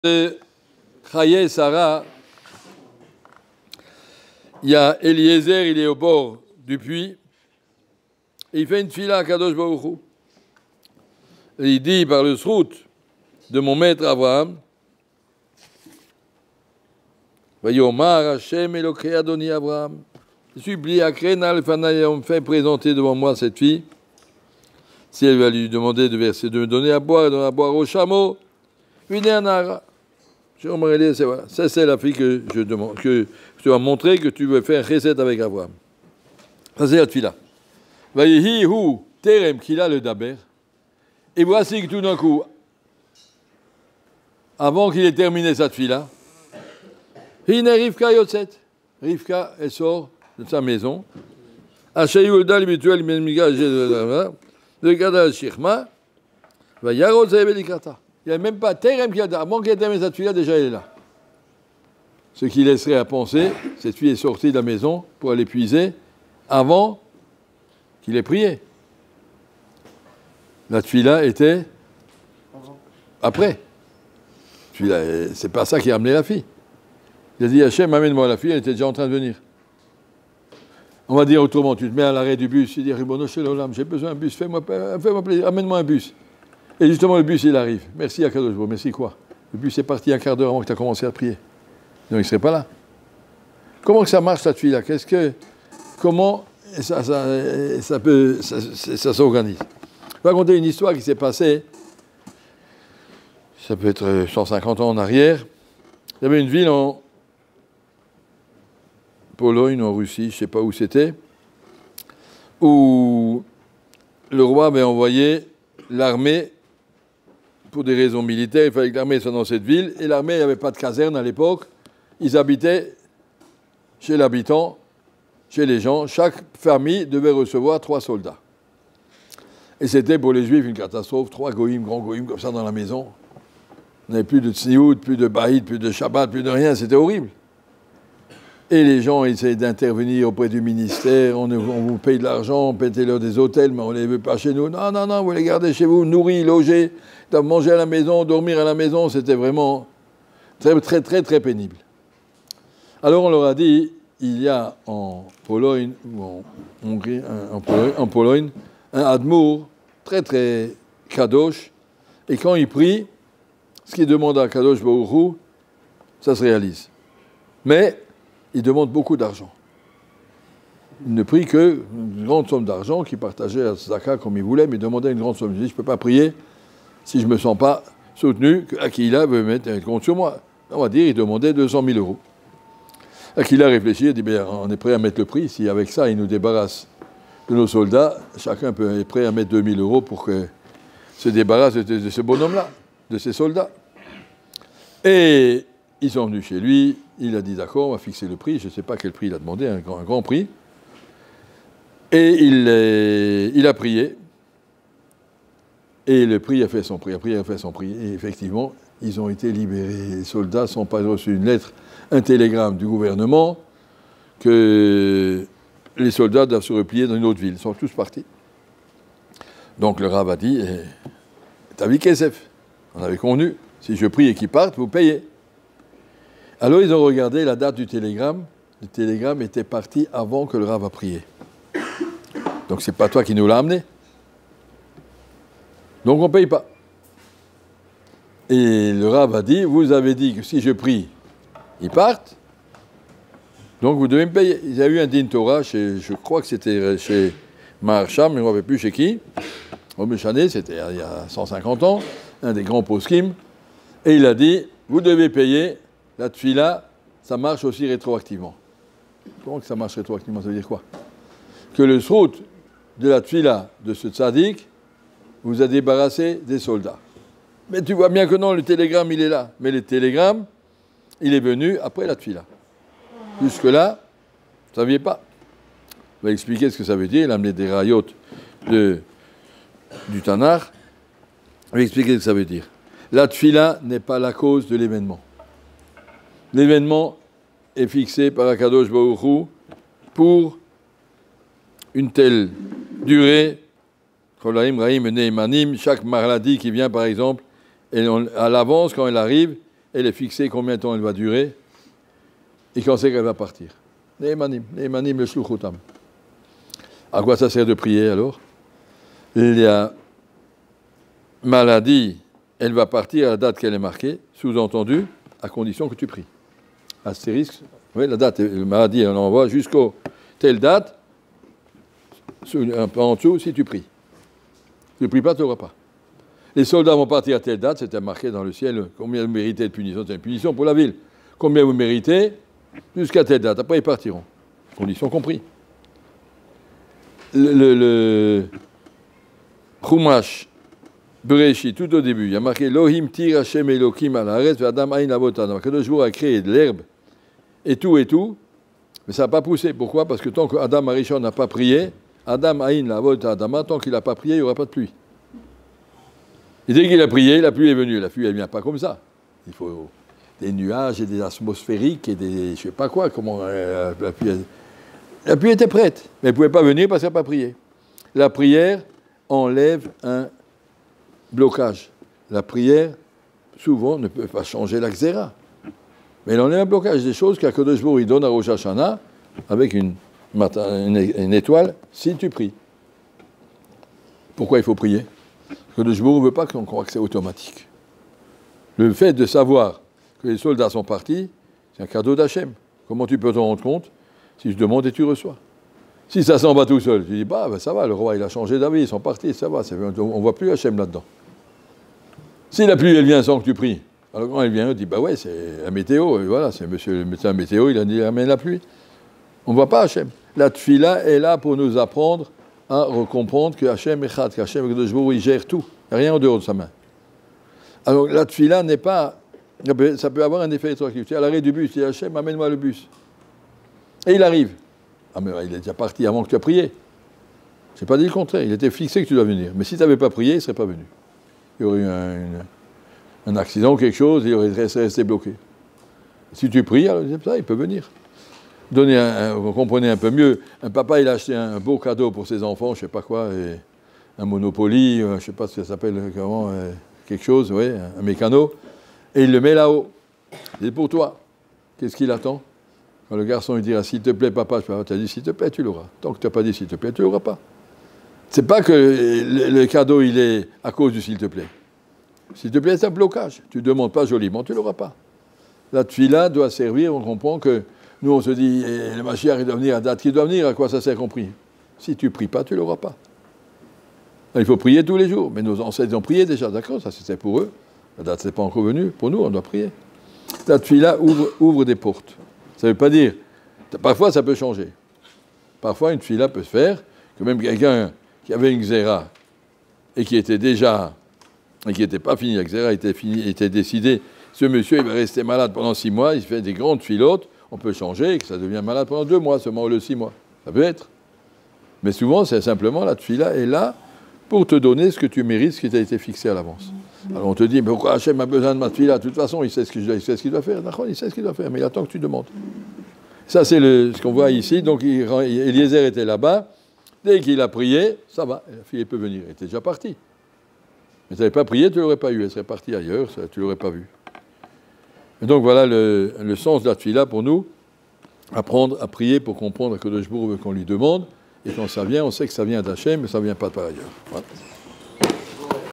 de Chaye Sarah, il y a Eliezer, il est au bord du puits, et il fait une fila à Kadosh Baruch Hu. Et il dit par le srout de mon maître Abraham, Vayomar Hashem Elokei Adoni Abraham, supplie à Krenal Fanaï, on me fait présenter devant moi cette fille. Si elle va lui demander de verser, de me donner à boire au chameau, une nara. Ça, c'est la fille que je demande, que tu vas montrer que tu veux faire chesed avec Abraham. Ça, c'est la fille-là. Vayehi hu terem kila le daber. Et voici que tout d'un coup, avant qu'il ait terminé cette fille-là, Hine Rivka Yotzet. Rivka, elle sort de sa maison. Ashayou dal mutuel menmigage de Gadal Shirma. Va Yarot Zebelikata. Il n'y a même pas terem qui a dit, avant qu'elle termine cette fille-là, déjà elle est là. Ce qui laisserait à penser, cette fille est sortie de la maison pour aller puiser avant qu'il ait prié. La fille-là était après. C'est pas ça qui a amené la fille. Il a dit, Hachem, amène-moi la fille, elle était déjà en train de venir. On va dire autrement, tu te mets à l'arrêt du bus, tu dis, Ribono Shel Olam, j'ai besoin d'un bus, fais-moi plaisir, amène-moi un bus. Et justement, le bus, il arrive. Merci à Kadosh Baruch Hu. Merci quoi? Le bus est parti un quart d'heure avant que tu as commencé à prier. Donc, il ne serait pas là. Comment que ça marche, cette fille-là? Comment ça s'organise? Je vais raconter une histoire qui s'est passée, ça peut être 150 ans en arrière. Il y avait une ville en Pologne, en Russie, je ne sais pas où c'était, où le roi avait envoyé l'armée pour des raisons militaires. Il fallait que l'armée soit dans cette ville. Et l'armée, il n'y avait pas de caserne à l'époque. Ils habitaient chez l'habitant, chez les gens. Chaque famille devait recevoir 3 soldats. Et c'était pour les Juifs une catastrophe. 3 goïms, grands goïms, comme ça dans la maison. On n'avait plus de tzniout, plus de baïd, plus de shabbat, plus de rien. C'était horrible. Et les gens essayaient d'intervenir auprès du ministère. On vous paye de l'argent, on payait-leur des hôtels, mais on ne les veut pas chez nous. Non, vous les gardez chez vous, nourris, logés, manger à la maison, dormir à la maison. C'était vraiment très, très, très, très pénible. Alors on leur a dit, il y a en Pologne, en Pologne, un admour très, très kadosh. Et quand il prie, ce qu'il demande à Kadosh Baruch Hu, ça se réalise. Mais il demande beaucoup d'argent. Il ne prie qu'une grande somme d'argent qu'il partageait à Tzedaka comme il voulait, mais il demandait une grande somme. Il dit, je ne peux pas prier si je ne me sens pas soutenu, qu'Aquila veut mettre un compte sur moi. On va dire, il demandait 200 000 euros. Aquila réfléchit, il dit, bien, on est prêt à mettre le prix. Si avec ça, il nous débarrasse de nos soldats, chacun est prêt à mettre 2 000 euros pour que se débarrasse de ce bonhomme-là, de ces soldats. Et ils sont venus chez lui, il a dit d'accord, on va fixer le prix, je ne sais pas quel prix il a demandé, un grand prix. Et il a prié, et le prix a fait son prix, et effectivement, ils ont été libérés. Les soldats n'ont pas reçu une lettre, un télégramme du gouvernement, que les soldats doivent se replier dans une autre ville, ils sont tous partis. Donc le Rav a dit, t'as vu Kesef, on avait convenu, si je prie et qu'ils partent, vous payez. Alors ils ont regardé la date du télégramme. Le télégramme était parti avant que le Rav a prié. Donc c'est pas toi qui nous l'as amené. Donc on ne paye pas. Et le Rav a dit, vous avez dit que si je prie, ils partent. Donc vous devez me payer. Il y a eu un din Torah, je crois que c'était chez Maharsham, mais je ne me rappelle plus chez qui. Au Méchané, c'était il y a 150 ans, un des grands poskim. Et il a dit, vous devez payer. La tfila, ça marche aussi rétroactivement. Comment que ça marche rétroactivement? Ça veut dire quoi? Que le srout de la tfila de ce tzaddik vous a débarrassé des soldats. Mais tu vois bien que non, le télégramme, il est là. Mais le télégramme, il est venu après la tfila. Jusque-là, vous ne saviez pas. On va expliquer ce que ça veut dire. Il a amené des rayot du Tanakh. On va expliquer ce que ça veut dire. La tfila n'est pas la cause de l'événement. L'événement est fixé par Akadosh Baruch Hu pour une telle durée. Chaque maladie qui vient, par exemple, et à l'avance, quand elle arrive, elle est fixée, combien de temps elle va durer, et quand c'est qu'elle va partir. Les manim, le shluchotam. À quoi ça sert de prier alors? Il y a maladie, elle va partir à la date qu'elle est marquée, sous-entendu, à condition que tu pries. Astérisque, oui, la date, la maladie, on envoie jusqu'au telle date, un peu en dessous, si tu pries. Si tu ne pries pas, tu n'auras pas. Les soldats vont partir à telle date, c'était marqué dans le ciel, combien vous méritez de punition, c'est une punition pour la ville. Combien vous méritez, jusqu'à telle date, après ils partiront. Conditions compris. Le Chumash, Bereshit, tout au début, il y a marqué Lohim tir Hashem Elokim al haaretz ve'adam ayin avotan. Kadosh Baruch Hu a créé de l'herbe et tout, mais ça n'a pas poussé. Pourquoi? Parce que tant qu'Adam Arishon n'a pas prié, Adam ayin avotan Adama, tant qu'il n'a pas prié, il n'y aura pas de pluie. Et dès qu'il a prié, la pluie est venue. La pluie, elle ne vient pas comme ça. Il faut des nuages et des atmosphériques et des je ne sais pas quoi. Comment la pluie était prête, mais elle ne pouvait pas venir parce qu'elle n'a pas prié. La prière enlève un blocage. La prière, souvent, ne peut pas changer la xéra. Mais elle enlève un blocage des choses qu'Akadosh Baruch Hu donne à Rosh Hashanah avec une étoile, si tu pries. Pourquoi il faut prier? Akadosh Baruch Hu ne veut pas qu'on croie que c'est automatique. Le fait de savoir que les soldats sont partis, c'est un cadeau d'Hachem. Comment tu peux t'en rendre compte? Si je demande et tu reçois. Si ça s'en va tout seul, tu dis, ben ça va, le roi il a changé d'avis, ils sont partis, ça va, on ne voit plus Hachem là-dedans. Si la pluie elle vient sans que tu pries, alors quand elle vient, on dit, bah ouais, c'est la météo, et voilà, c'est monsieur le médecin météo, il a dit, amène la pluie. On ne voit pas Hachem. La tfila est là pour nous apprendre à comprendre que Hachem est chad, qu'Hachem il gère tout, il n'y a rien en dehors de sa main. Alors la tfila n'est pas, ça peut avoir un effet rétroactif. Tu es à l'arrêt du bus, tu dis, Hachem, amène-moi le bus. Et il arrive. Ah mais il est déjà parti avant que tu aies prié. Je n'ai pas dit le contraire, il était fixé que tu dois venir. Mais si tu n'avais pas prié, il ne serait pas venu. Il y aurait eu un accident, quelque chose, il aurait resté bloqué. Si tu pries, alors ça, il peut venir. Vous comprenez un peu mieux, un papa, il a acheté un beau cadeau pour ses enfants, je ne sais pas quoi, un Monopoly, je ne sais pas ce que ça s'appelle, comment, quelque chose, oui, un mécano, et il le met là-haut. C'est pour toi. Qu'est-ce qu'il attend? Quand le garçon il dira, s'il te plaît, papa, tu as dit, s'il te plaît, tu l'auras. Tant que tu n'as pas dit, s'il te plaît, tu ne l'auras pas. C'est pas que le cadeau, il est à cause du s'il te plaît. S'il te plaît, c'est un blocage. Tu ne demandes pas joliment, tu ne l'auras pas. La tfila doit servir, on comprend que nous, on se dit, le Mashiach, il doit venir à date qui doit venir, à quoi ça sert compris? Si tu ne pries pas, tu ne l'auras pas. Il faut prier tous les jours. Mais nos ancêtres ont prié déjà, d'accord, ça c'était pour eux. La date n'est pas encore venue, pour nous, on doit prier. La tfila ouvre des portes. Ça ne veut pas dire... Parfois, ça peut changer. Parfois, une tfila peut se faire, que même quelqu'un qui avait une xéra et qui était déjà... et qui n'était pas fini, la xéra était décidée, ce monsieur, il va rester malade pendant 6 mois, il fait des grandes tfilotes, on peut changer, et que ça devient malade pendant 2 mois, seulement le 6 mois. Ça peut être. Mais souvent, c'est simplement, la tfila est là pour te donner ce que tu mérites, ce qui t'a été fixé à l'avance. Alors on te dit, mais pourquoi Hachem a besoin de ma tfila? De toute façon, il sait ce qu'il doit faire. D'accord, il sait ce qu'il doit faire, mais il attend que tu demandes. Ça, c'est ce qu'on voit ici. Donc, Eliezer était là-bas. Dès qu'il a prié, ça va, la fille peut venir. Elle était déjà partie. Mais tu n'avais pas prié, tu ne l'aurais pas eu. Elle serait partie ailleurs, tu ne l'aurais pas vu. Et donc, voilà le sens de la tfila pour nous. Apprendre à prier pour comprendre que Kadosh Baruch Hu veut qu'on lui demande. Et quand ça vient, on sait que ça vient d'Hachem, mais ça ne vient pas par ailleurs. Voilà.